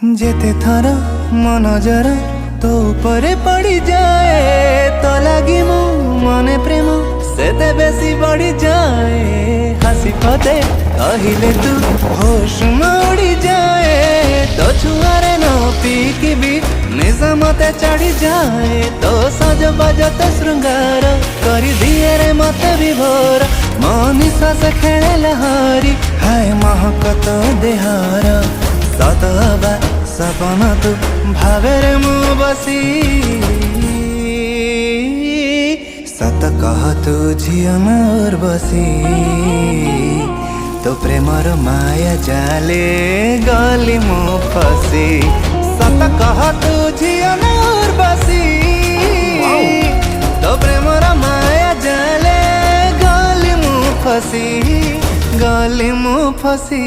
जेते थर मन जर तो ऊपर पड़ी जाए तो लगी मो मने प्रेम सेते बेसी बढ़ी जाए। हसी पते कहिले तू होश में उड़ी जाए तो छुआरे न पीकी भी निज मते चढ़ी जाए तो सज बजते श्रृंगार करी दिए रे मते विभोर मनी सास खेले लहारी हाय महकत देहार सतबा सपना तू भावे रे मु बसी सत कह तू झियो मोर बसी तो प्रेमर माया जाले गली मु फसी सत कह तू झियो मोर बसी तो प्रेमर माया जाले गली मु फसी गली मु फसी।